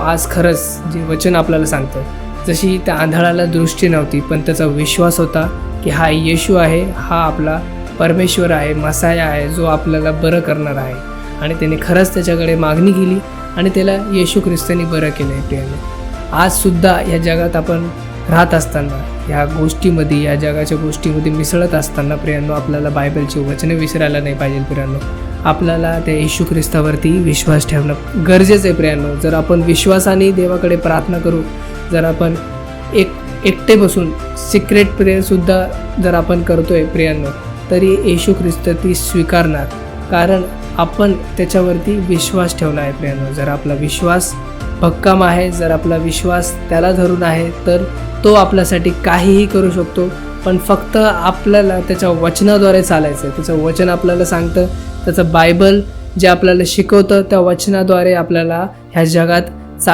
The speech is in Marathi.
आज खरंच जे वचन आपल्याला सांगतं, जशी त्या आंधळाला दृष्टी नव्हती पण त्याचा विश्वास होता की हा येशू आहे, हा आपला परमेश्वर आहे, मसाया आहे, जो आपल्याला बरं करणार आहे. आणि त्याने खरंच त्याच्याकडे मागणी केली आणि त्याला येशू ख्रिस्तानी बरं केलं आहे. प्रियाने आजसुद्धा या जगात आपण राहत असताना, ह्या गोष्टीमध्ये, या जगाच्या गोष्टीमध्ये मिसळत असताना प्रियांनो, आपल्याला बायबलची वचने विसरायला नाही पाहिजे. प्रियांनो, आपल्याला त्या येशू ख्रिस्तावरती विश्वास ठेवणं गरजेचं आहे. प्रियांनो, जर आपण विश्वासाने देवाकडे प्रार्थना करू, जर आपण एकटे बसून सिक्रेट प्रेयरसुद्धा जर आपण करतोय प्रियांनो, तरी येशू ख्रिस्त ती स्वीकारणार, कारण आपण त्याच्यावरती विश्वास ठेवला आहे. प्रियांनो, जर आपला विश्वास भक्कम आहे, जर आपला विश्वास त्याला धरून आहे, तर तो आपल्यासाठी काहीही करू शकतो. पण फक्त आपल्याला त्याच्या वचनाद्वारे चालायचं आहे. त्याचं वचन आपल्याला सांगतं, त्याचं बायबल जे आपल्याला शिकवतं, त्या वचनाद्वारे आपल्याला ह्या जगात